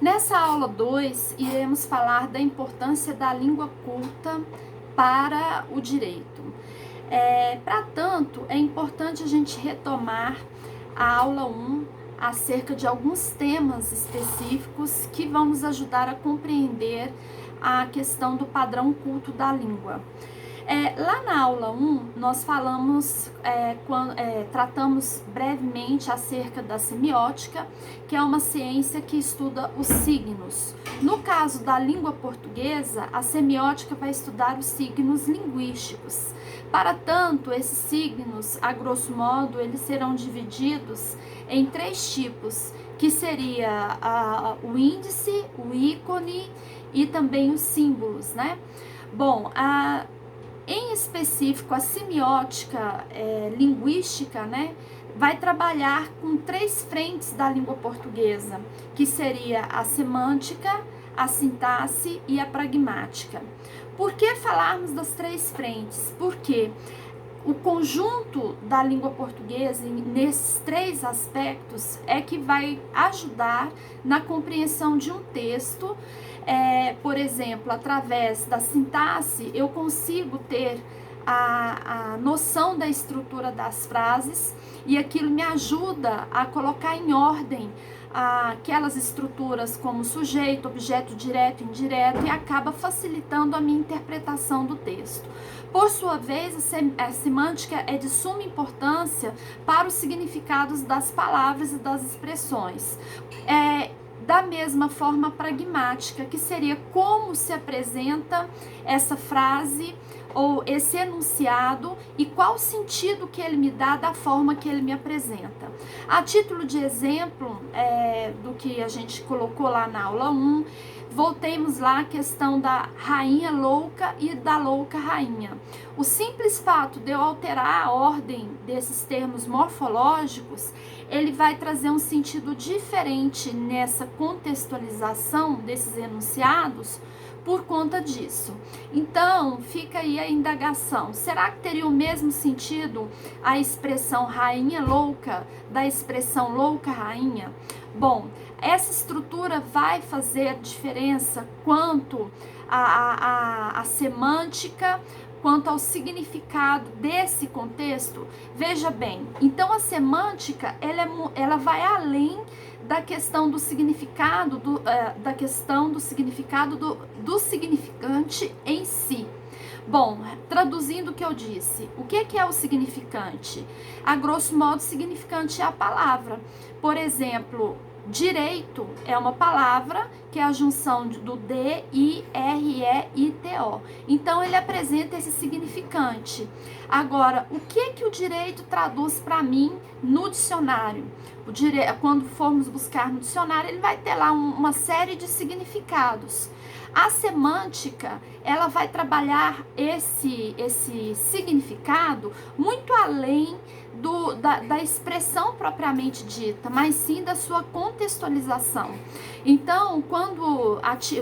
Nessa aula 2, iremos falar da importância da língua culta para o direito. Para tanto, é importante a gente retomar a aula 1 acerca de alguns temas específicos que vão nos ajudar a compreender a questão do padrão culto da língua. Lá na aula 1, nós tratamos brevemente acerca da semiótica, que é uma ciência que estuda os signos. No caso da língua portuguesa, a semiótica vai estudar os signos linguísticos. Para tanto, esses signos, a grosso modo, eles serão divididos em 3 tipos, que seria o índice, o ícone e também os símbolos, né? Bom, em específico, a semiótica linguística, né, vai trabalhar com 3 frentes da língua portuguesa, que seria a semântica, a sintaxe e a pragmática. Por que falarmos das 3 frentes? Porque o conjunto da língua portuguesa, nesses 3 aspectos, é que vai ajudar na compreensão de um texto. Por exemplo, através da sintaxe, eu consigo ter a noção da estrutura das frases e aquilo me ajuda a colocar em ordem aquelas estruturas como sujeito, objeto direto, indireto, e acaba facilitando a minha interpretação do texto. Por sua vez, a semântica é de suma importância para os significados das palavras e das expressões. Da mesma forma pragmática, que seria como se apresenta essa frase ou esse enunciado e qual sentido que ele me dá da forma que ele me apresenta. A título de exemplo do que a gente colocou lá na aula 1, voltemos lá à questão da rainha louca e da louca rainha. O simples fato de eu alterar a ordem desses termos morfológicos, ele vai trazer um sentido diferente nessa contextualização desses enunciados por conta disso. Então, fica aí a indagação. Será que teria o mesmo sentido a expressão rainha louca da expressão louca rainha? Bom, essa estrutura vai fazer diferença quanto à semântica, quanto ao significado desse contexto. Veja bem, então a semântica ela vai além da questão do significado do significante em si. Bom, traduzindo o que eu disse, o que é o significante? A grosso modo, significante é a palavra. Por exemplo, direito é uma palavra que é a junção do D, I, R, E, I, T, O. Então, ele apresenta esse significante. Agora, o que o direito traduz para mim no dicionário? Quando formos buscar no dicionário, ele vai ter lá uma série de significados. A semântica, ela vai trabalhar esse significado muito além da expressão propriamente dita, mas sim da sua contextualização. Então,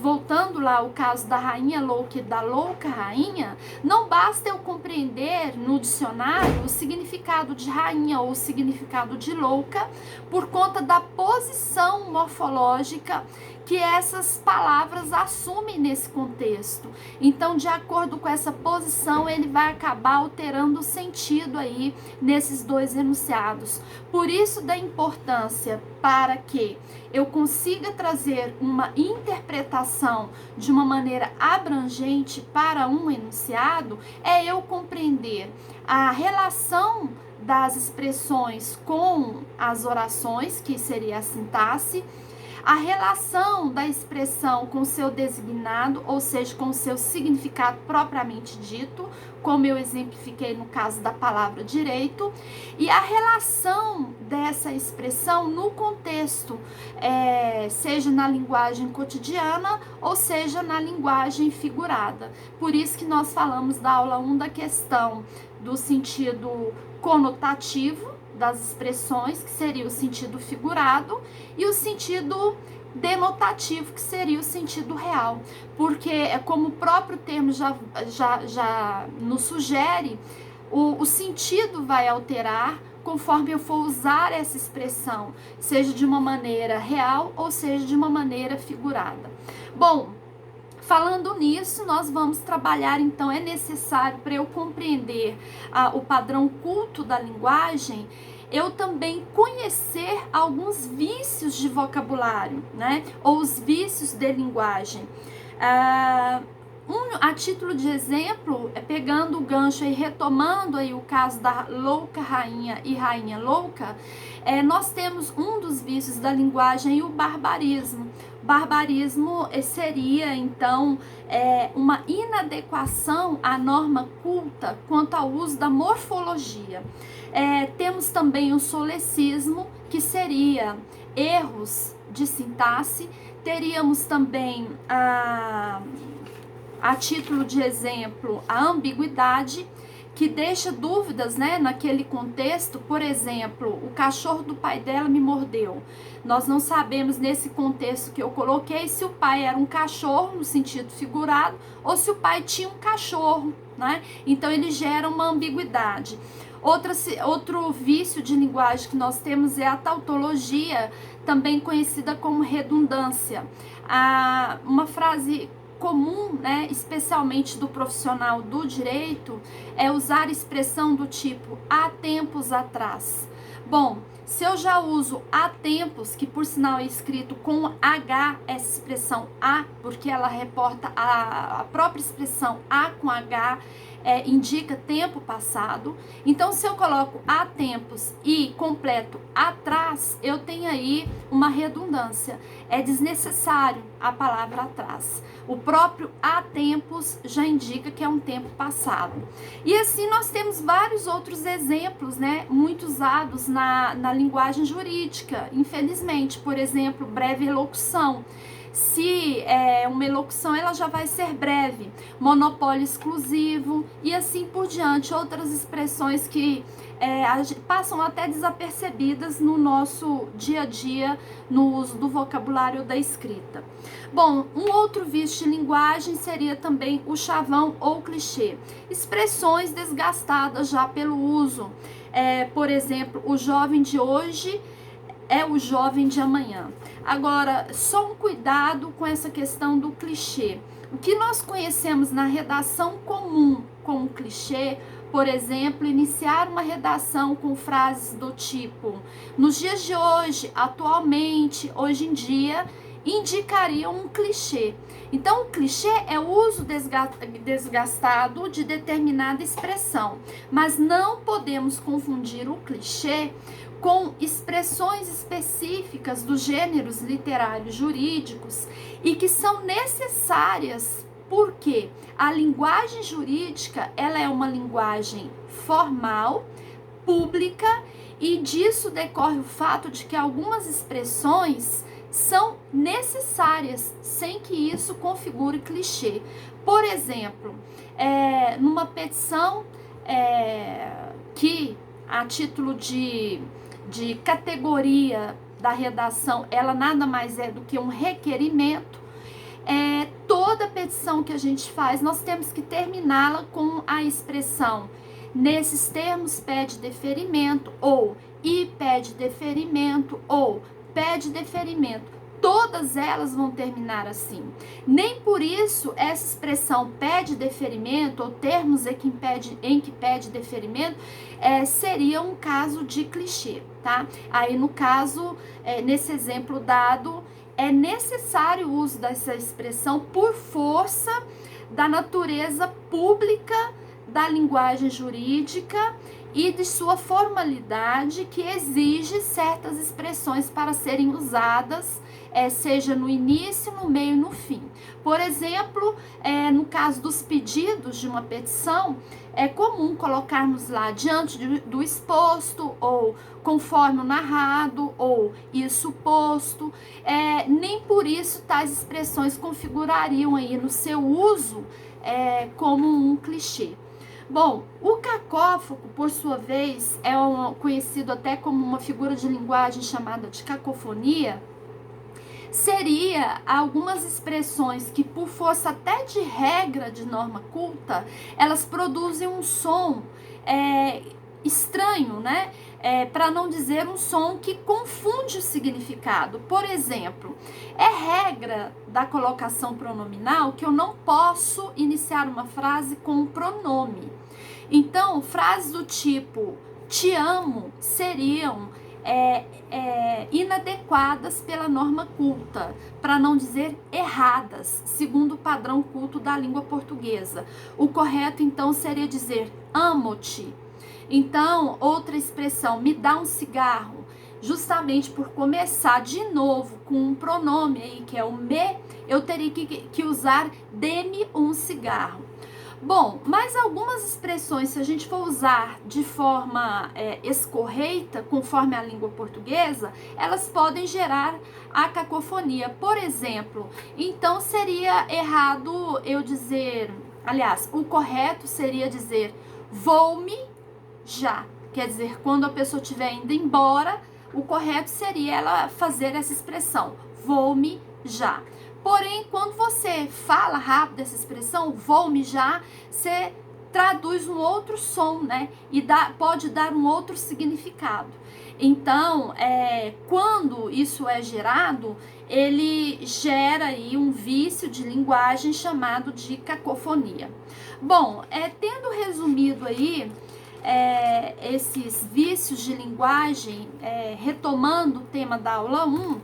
voltando lá ao caso da rainha louca e da louca rainha, não basta eu compreender no dicionário o significado de rainha ou o significado de louca por conta da posição morfológica que essas palavras assumem nesse contexto. Então, de acordo com essa posição, ele vai acabar alterando o sentido aí nesses 2 enunciados. Por isso da importância para que eu consiga trazer uma interpretação de uma maneira abrangente para um enunciado, é eu compreender a relação das expressões com as orações, que seria a sintaxe, a relação da expressão com o seu designado, ou seja, com o seu significado propriamente dito, como eu exemplifiquei no caso da palavra direito, e a relação dessa expressão no contexto, seja na linguagem cotidiana ou seja na linguagem figurada. Por isso que nós falamos da aula 1 da questão do sentido conotativo das expressões, que seria o sentido figurado, e o sentido denotativo, que seria o sentido real. Porque, como o próprio termo já nos sugere, o sentido vai alterar conforme eu for usar essa expressão, seja de uma maneira real ou seja de uma maneira figurada. Bom, falando nisso, nós vamos trabalhar, então, é necessário para eu compreender o padrão culto da linguagem, eu também conhecer alguns vícios de vocabulário, né? Ou os vícios de linguagem. A título de exemplo, pegando o gancho e retomando aí o caso da louca rainha e rainha louca, nós temos um dos vícios da linguagem e o barbarismo. Barbarismo seria, então, uma inadequação à norma culta quanto ao uso da morfologia. Temos também o solecismo, que seria erros de sintaxe. Teríamos também a título de exemplo, a ambiguidade, que deixa dúvidas, né, naquele contexto. Por exemplo, o cachorro do pai dela me mordeu. Nós não sabemos, nesse contexto que eu coloquei, se o pai era um cachorro, no sentido figurado, ou se o pai tinha um cachorro, né? Então, ele gera uma ambiguidade. Outro vício de linguagem que nós temos é a tautologia, também conhecida como redundância. Uma frase comum, né, especialmente do profissional do direito, é usar a expressão do tipo há tempos atrás. Bom, se eu já uso há tempos, que por sinal é escrito com H, essa expressão há, porque ela reporta a própria expressão há com H, indica tempo passado. Então, se eu coloco há tempos e completo atrás, eu tenho aí uma redundância. É desnecessário a palavra atrás. O próprio há tempos já indica que é um tempo passado. E assim nós temos vários outros exemplos, né, muito usados na linguagem jurídica, infelizmente. Por exemplo, breve elocução. Se uma elocução, ela já vai ser breve, monopólio exclusivo e assim por diante, outras expressões que passam até desapercebidas no nosso dia a dia, no uso do vocabulário da escrita. Bom, um outro vício de linguagem seria também o chavão ou clichê, expressões desgastadas já pelo uso. Por exemplo, o jovem de hoje é o jovem de amanhã. Agora, só um cuidado com essa questão do clichê. O que nós conhecemos na redação comum como clichê, por exemplo, iniciar uma redação com frases do tipo nos dias de hoje, atualmente, hoje em dia, indicariam um clichê. Então, o clichê é o uso desgastado de determinada expressão, mas não podemos confundir o clichê com expressões específicas dos gêneros literários jurídicos e que são necessárias porque a linguagem jurídica, ela é uma linguagem formal, pública, e disso decorre o fato de que algumas expressões são necessárias sem que isso configure clichê. Por exemplo, numa petição que a título de categoria da redação, ela nada mais é do que um requerimento. Toda petição que a gente faz, nós temos que terminá-la com a expressão nesses termos pede deferimento, ou e pede deferimento, ou pede deferimento. Todas elas vão terminar assim. Nem por isso essa expressão pede deferimento ou termos em que pede deferimento seria um caso de clichê, tá? Aí no caso, nesse exemplo dado, é necessário o uso dessa expressão por força da natureza pública da linguagem jurídica e de sua formalidade, que exige certas expressões para serem usadas, seja no início, no meio e no fim. Por exemplo, no caso dos pedidos de uma petição, é comum colocarmos lá diante do exposto, ou conforme o narrado, ou isso posto. Nem por isso tais expressões configurariam aí no seu uso como um clichê. Bom, o cacófago, por sua vez, é conhecido até como uma figura de linguagem chamada de cacofonia. Seria algumas expressões que, por força até de regra de norma culta, elas produzem um som estranho, né? Para não dizer um som que confunde o significado. Por exemplo, é regra da colocação pronominal que eu não posso iniciar uma frase com um pronome. Então, frases do tipo te amo seriam inadequadas pela norma culta, para não dizer erradas, segundo o padrão culto da língua portuguesa. O correto, então, seria dizer amo-te. Então, outra expressão, me dá um cigarro, justamente por começar de novo com um pronome aí, que é o me, eu teria que usar dê-me um cigarro. Bom, mas algumas expressões, se a gente for usar de forma escorreita, conforme a língua portuguesa, elas podem gerar a cacofonia. Por exemplo, então seria errado eu dizer, aliás, o correto seria dizer vou-me já. Quer dizer, quando a pessoa estiver indo embora, o correto seria ela fazer essa expressão, vou-me já. Porém, quando você fala rápido essa expressão, vou-me já, você traduz um outro som, né? E pode dar um outro significado. Então, quando isso é gerado, ele gera aí um vício de linguagem chamado de cacofonia. Bom, tendo resumido aí esses vícios de linguagem, retomando o tema da aula 1,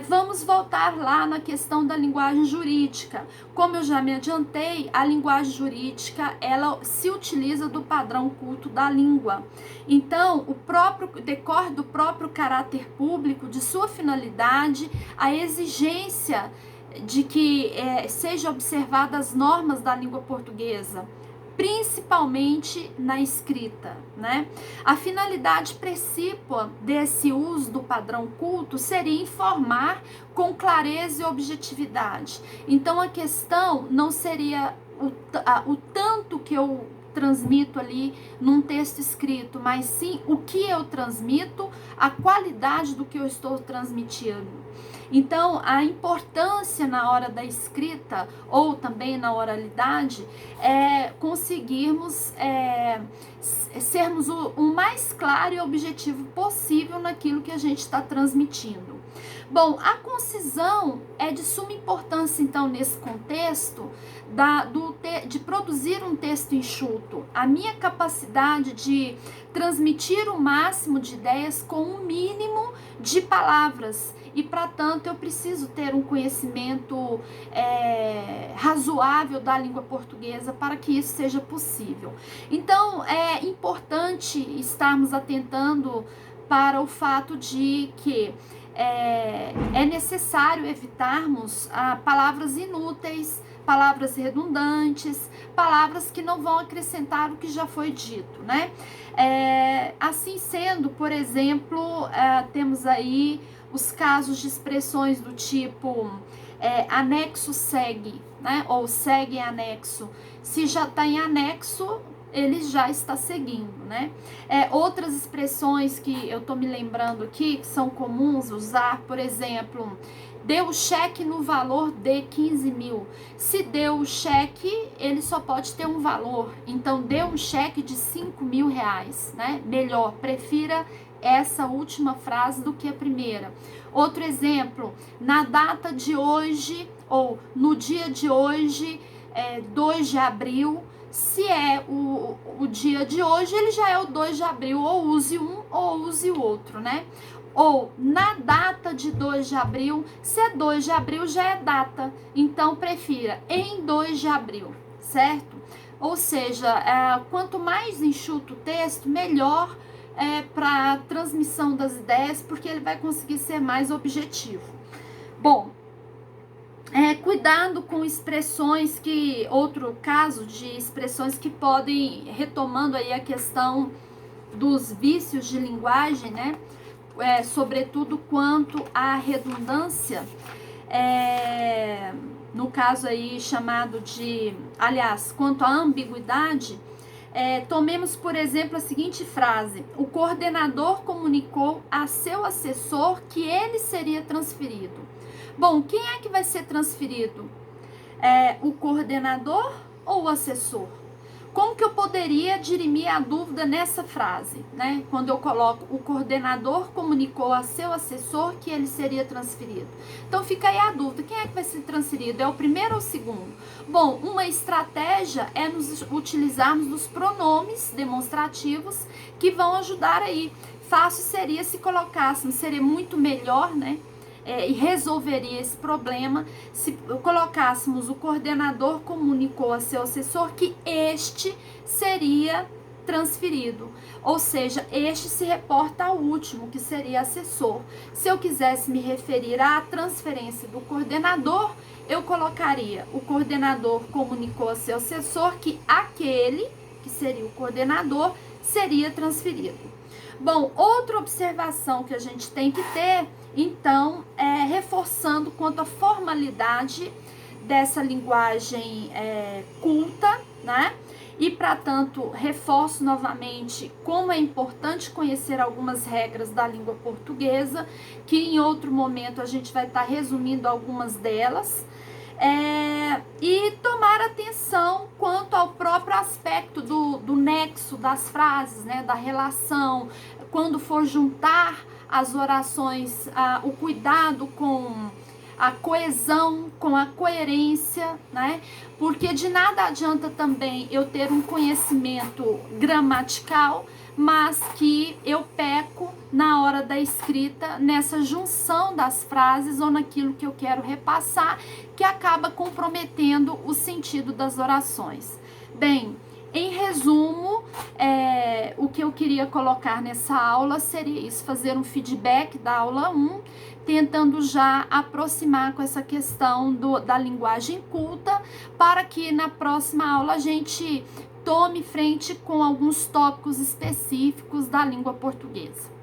vamos voltar lá na questão da linguagem jurídica. Como eu já me adiantei, a linguagem jurídica, ela se utiliza do padrão culto da língua. Então, decorre do próprio caráter público, de sua finalidade, a exigência de que sejam observadas as normas da língua portuguesa, principalmente na escrita, né? A finalidade principal desse uso do padrão culto seria informar com clareza e objetividade. Então, a questão não seria o tanto que eu transmito ali num texto escrito, mas sim o que eu transmito, a qualidade do que eu estou transmitindo. Então, a importância na hora da escrita ou também na oralidade é conseguirmos sermos o mais claro e objetivo possível naquilo que a gente está transmitindo. Bom, a concisão é de suma importância, então, nesse contexto de produzir um texto enxuto. A minha capacidade de transmitir o máximo de ideias com o mínimo de palavras. E, para tanto, eu preciso ter um conhecimento razoável da língua portuguesa para que isso seja possível. Então, é importante estarmos atentando para o fato de que é necessário evitarmos palavras inúteis, palavras redundantes, palavras que não vão acrescentar o que já foi dito, né? Assim sendo, por exemplo, temos aí os casos de expressões do tipo anexo segue, né? Ou segue em anexo. Se já está em anexo, ele já está seguindo, né? Outras expressões que eu tô me lembrando aqui, que são comuns usar, por exemplo, deu o cheque no valor de 15 mil. Se deu o cheque, ele só pode ter um valor. Então, deu um cheque de 5 mil reais, né? Melhor, prefira essa última frase do que a primeira. Outro exemplo, na data de hoje, ou no dia de hoje, 2 de abril, se é o dia de hoje, ele já é o 2 de abril, ou use um ou use o outro, né? Ou na data de 2 de abril, se é 2 de abril já é data, então prefira em 2 de abril, certo? Ou seja, quanto mais enxuto o texto, melhor para a transmissão das ideias, porque ele vai conseguir ser mais objetivo. Bom, cuidado com expressões outro caso de expressões que podem, retomando aí a questão dos vícios de linguagem, né? Sobretudo quanto à redundância, no caso aí chamado de, aliás, quanto à ambiguidade, tomemos, por exemplo, a seguinte frase: o coordenador comunicou a seu assessor que ele seria transferido. Bom, quem é que vai ser transferido? O coordenador ou o assessor? Como que eu poderia dirimir a dúvida nessa frase, né? Quando eu coloco o coordenador comunicou a seu assessor que ele seria transferido. Então fica aí a dúvida, quem é que vai ser transferido? É o primeiro ou o segundo? Bom, uma estratégia é nos utilizarmos dos pronomes demonstrativos que vão ajudar aí. Fácil seria se colocássemos, seria muito melhor, né? E resolveria esse problema se colocássemos o coordenador comunicou a seu assessor que este seria transferido, ou seja, este se reporta ao último, que seria assessor. Se eu quisesse me referir à transferência do coordenador, eu colocaria o coordenador comunicou a seu assessor que aquele, que seria o coordenador, seria transferido. Bom, outra observação que a gente tem que ter, então, é reforçando quanto à formalidade dessa linguagem culta, né? E, para tanto, reforço novamente como é importante conhecer algumas regras da língua portuguesa, que em outro momento a gente vai estar resumindo algumas delas. E tomar atenção quanto ao próprio aspecto do nexo das frases, né, da relação, quando for juntar as orações, o cuidado com a coesão, com a coerência, né? Porque de nada adianta também eu ter um conhecimento gramatical, mas que eu peco na hora da escrita, nessa junção das frases ou naquilo que eu quero repassar, que acaba comprometendo o sentido das orações. Bem, em resumo, o que eu queria colocar nessa aula seria isso, fazer um feedback da aula 1, tentando já aproximar com essa questão da linguagem culta, para que na próxima aula a gente tome frente com alguns tópicos específicos da língua portuguesa.